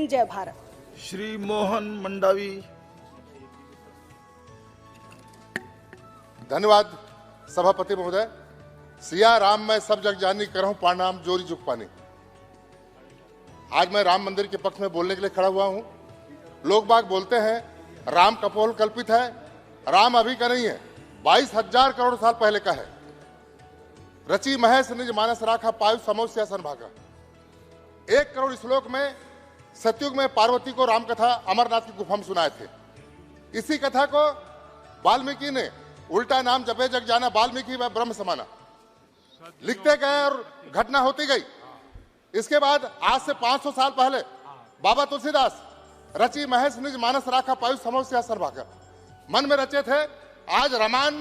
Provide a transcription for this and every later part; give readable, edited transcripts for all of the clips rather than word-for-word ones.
हिंद, जय भारत। श्री मोहन मंडावी। धन्यवाद सभापति महोदय। सिया राम मैं सब जग जानी, करहूं प्रणाम जोरी जुग पानी। आज मैं राम मंदिर के पक्ष में बोलने के लिए खड़ा हुआ हूं। लोग बाग बोलते हैं राम कपोल कल्पित है, राम अभी का नहीं है, 22,000 करोड़ साल पहले का है। रची महेश निज मानस राखा, पायु समो सियासन भागा। 1 करोड़ श्लोक में सतयुग में पार्वती को राम कथा अमरनाथ की गुफा में सुनाए थे। इसी कथा को वाल्मीकि ने उल्टा नाम जपे जग जाना, वाल्मीकि व ब्रह्म समाना लिखते गए और घटना होती गई। इसके बाद आज से 500 साल पहले बाबा तुलसीदास रची महेश निज मानस राखा, पायु समो सियासन भागा मन में रचे थे। आज रामायण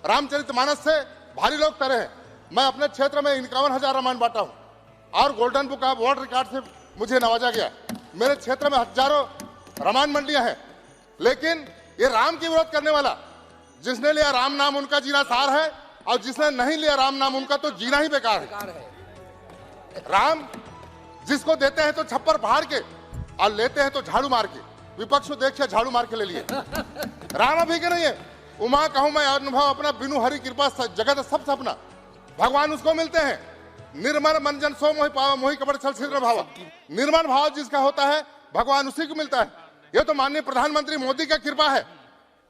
रामचरितमानस से भारी लोग तरे हैं। मैं अपने क्षेत्र में 51,000 रामायण बांटा हूं और golden book of world record से मुझे नवाजा गया। मेरे क्षेत्र में हजारों रामायण मंडियां हैं, लेकिन ये राम की विरोध करने वाला, जिसने लिया राम नाम उनका जीना सार है, और जिसने नहीं लिया राम नाम उनका तो जीना ही बेकार है। राम जिसको देते हैं तो छप्पर फाड़ के और लेते हैं तो झाड़ू मार के। विपक्ष को देखिए झाड़ू मार के ले लिए। राम अभी के नहीं है। उमा कहूं मैं अनुभव अपना, बिनु हरि कृपा जगत सब सपना। भगवान उसको मिलते हैं निर्मल मंजन सो मोहि पावा, मोहि कपट छल छिद्र भावा। निर्मल भाव जिसका होता है भगवान उसी को मिलता है। यह तो माननीय प्रधानमंत्री मोदी का कृपा है।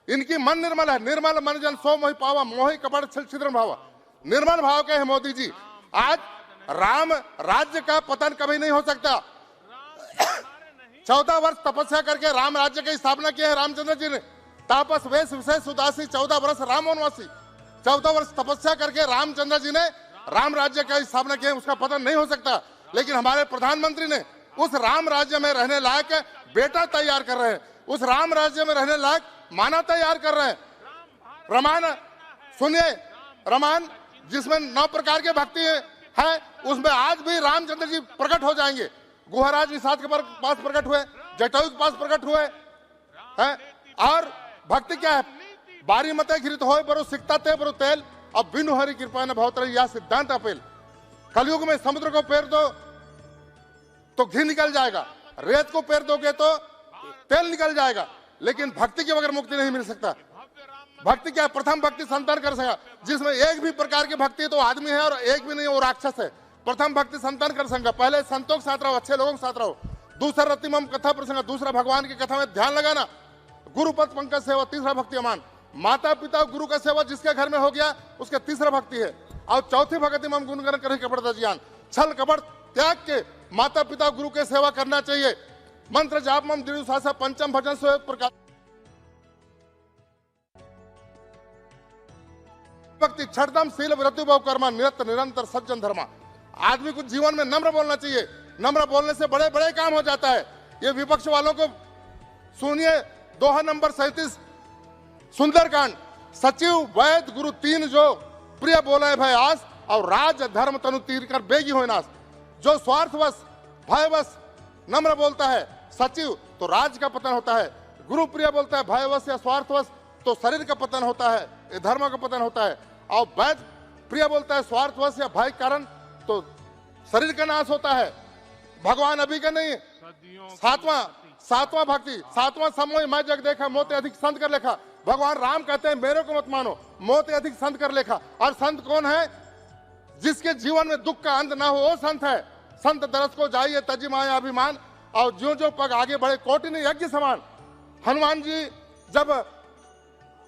इनकी मन निर्मल है। निर्मल मंजन सो मोहि पावा, मोहि कपट छल छिद्र भावा। निर्मल भाव के हैं मोदी जी। आज राम राज्य का पतन कभी नहीं हो सकता। 14 वर्ष तपस्या करके राम राज्य की स्थापना की है रामचंद्र जी ने। तापस वेश विशेष उदासी, 14 वर्ष राम वनवासी। 14 वर्ष तपस्या करके रामचंद्र जी ने राम राज्य की स्थापना की है। उसका पतन नहीं हो सकता। लेकिन हमारे प्रधानमंत्री ने उस राम राज्य में रहने लायक बेटा तैयार कर रहे हैं। उस राम राज्य में रहने लायक मानव तैयार कर रहे हैं। रामायण सुनिए, रामायण जिसमें 9 प्रकार के भक्ति है, उसमें आज भी रामचंद्र जी प्रकट हो जाएंगे। गुहराज निषाद के पास प्रकट हुए, जटायु के पास प्रकट हुए हैं। और भक्ति क्या है? बारी मते घृत होय बरो सिकता ते बरो तेल, अब बिनु हरि कृपा न भवतर या सिद्धांत अपेल। कलयुग में समुद्र को पेर दो तो घी निकल जाएगा, रेत को पेर दोगे तो तेल निकल जाएगा, लेकिन भक्ति के बगैर मुक्ति नहीं मिल सकता। भक्ति क्या? प्रथम भक्ति संतान कर सका, जिसमें एक भी प्रकार की भक्ति तो आदमी है और एक भी नहीं वो राक्षस है। प्रथम भक्ति संतान कर संगा। पहले संतों के साथ रहो, अच्छे लोगों के साथ रहो। दूसरा रतिमम कथा प्रसंग, दूसरा भगवान की कथा में ध्यान लगाना। गुरुपद पंकज सेवा, तीसरा भक्ति अमान। माता पिता गुरु का सेवा जिसके घर में हो गया उसका तीसरा भक्ति है। और चौथी भक्ति मम गुणगण करे कपट ज्ञान। छल कपट त्याग के माता पिता गुरु के सेवा करना चाहिए। मंत्र जाप मम दृढ़ सासा, पंचम भजन सो प्रकार भक्ति, छठदम शील व्रतु बहु कर्मा, निरंतर निरंतर सज्जन धर्मा। आदमी को जीवन में नम्र बोलना चाहिए। नम्र बोलने से बड़े बड़े काम हो जाता है। ये विपक्ष वालों को सुनिए, दोहा नंबर 37 सुंदरकांड। सचिव वैद गुरु 3 जो प्रिय बोले भय आस, और राज धर्म तनु तीर कर बेगी हो नाश। जो स्वार्थवश भयवश नम्र बोलता है सचिव तो राज का पतन होता है। गुरु प्रिय बोलता है भयवश या स्वार्थवश तो शरीर का पतन होता है, धर्म का पतन होता है। और वैद प्रिय बोलता है स्वार्थवश या भय कारण तो शरीर का नाश होता है। भगवान अभी का नहीं। सातवां भक्ति, 7वां समोह मैं जग देखा, मोते अधिक संत कर लेखा। भगवान राम कहते हैं मेरे को मत मानो, मोते अधिक संत कर लेखा। और संत कौन है? जिसके जीवन में दुख का अंत ना हो वो संत है। संत दरस को जाइए तजी माया अभिमान, और जो जो पग आगे बढ़े कोटि ने यज्ञ समान। हनुमान जी जब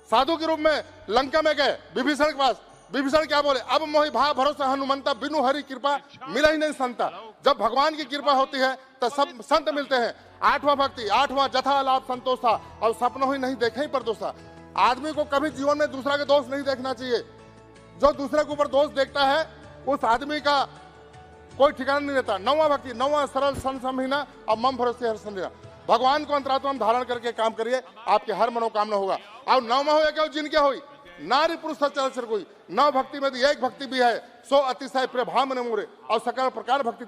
साधु के रूप में लंका में गए विभीषण के पास, विभीषण क्या बोले? अब मोहि भा भरोसा हनुमंता, बिनु हरि कृपा मिला ही नहीं संता। जब भगवान की कृपा होती है तो सब संत मिलते हैं। 8वां भक्ति, 8वां जथा लाभ संतोषा, और सपनों ही नहीं देखे ही पर दोषा। आदमी को कभी जीवन में दूसरा के दोष नहीं देखना चाहिए। जो दूसरे के ऊपर दोष देखता है उस आदमी का कोई ठिकाना नहीं रहता। 9वां भक्ति, 9वां सरल सन संहीना और मम भरोसे हर संदेना। भगवान को अंतरात्मा में धारण करके काम करिए, आपके हर मनोकामना होगा। और 9वां हो क्या? जिनके हुई नारी पुरुष सचराचर कोई। 9 भक्ति में एक भक्ति भी है, सो अतिशय प्रिय भाव मन मोरे, और सकल प्रकार भक्ति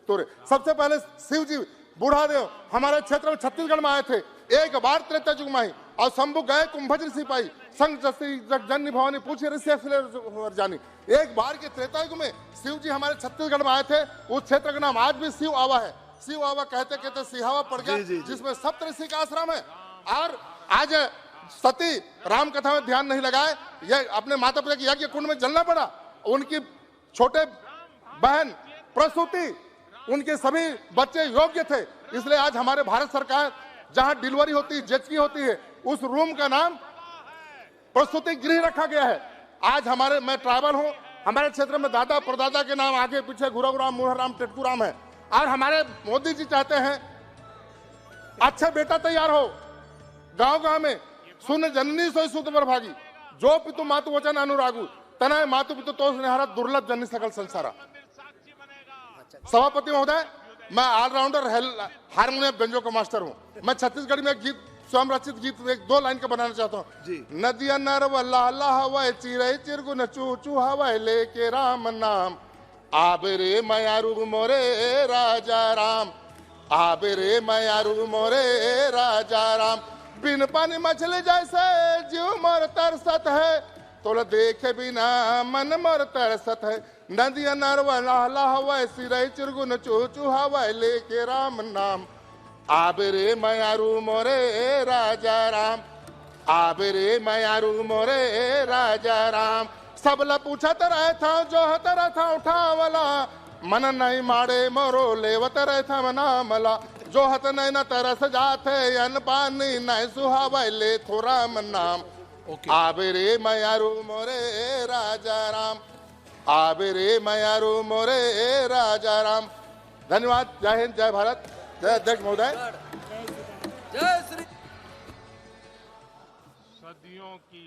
तोरे। सबसे पहले शिव जी बूढ़ा देव हमारे क्षेत्र में छत्तीसगढ़ में आए थे। एक बार त्रेता युग में और शंभु गए कुंभज ऋषि पाई, संग जन भवानी पूछे ऋषि जानी। एक बार के त्रेता युग में शिव जी हमारे छत्तीसगढ़ में आए थे। उस क्षेत्र का नाम आज भी शिव आवा है। सिहावा कहते कहते सिहावा पड़ गया, जी, जी, जी। जिसमें सप्तऋषि का आश्रम है। और आज सती राम कथा में ध्यान नहीं लगाए, यह अपने माता पिता की यज्ञ कुंड में जलना पड़ा। उनकी छोटे बहन प्रसूति, उनके सभी बच्चे योग्य थे, इसलिए आज हमारे भारत सरकार जहां डिलीवरी होती है, जेचकी होती है, उस रूम का नाम प्रसूति गृह रखा गया है। आज मैं ट्राइबल हूं, हमारे क्षेत्र में दादा परदादा के नाम आगे पीछे गुरुराम, मूढ़राम, टेटकूराम है। और हमारे मोदी जी चाहते हैं अच्छा बेटा तैयार हो, गांव गांव में सुन जननी सोई सुत प्रभागी, जो पितु मातु वचन अनुरागु, तनय मातु पितु तो स्नेहारा, दुर्लभ जननी सकल संसारा। सभापति महोदय, मैं ऑलराउंडर हारमोनियम बेंजो का मास्टर हूं। मैं छत्तीसगढ़ी में एक गीत, स्वयं रचित गीत, एक 2 लाइन का बनाना चाहता हूँ। नदिया नरवला हवाए चिरई चिरगुन चू चू हवाए लेके राम नाम, आबे रे मयारू मोरे राजा राम, आबे रे मयारू मोरे राजा राम। बिन पानी मछली जैसे जीव मोर तरसत है, तोला देखे बिना मन मोर तरसत है। नदिया नरवला हवाए चिरई चिरगुन चू चू हवाए लेके राम नाम, आबे रे मयारू मोरे राजा राम, आबे रे मयारू मोरे राजा राम। सबला पूछत रहे था जो हतर था उठावला, मन नहीं माड़े मोरो लेवत रहे था मना मला। जो हत नहीं न तरस जाते अन पानी नहीं सुहावे ले थोड़ा मन नाम, आबे रे मयारू मोरे राजा राम, आबे रे मयारू मोरे राजा राम। धन्यवाद। जय हिंद, जय भारत, जय अध्यक्ष महोदय। जय श्री। सदियों की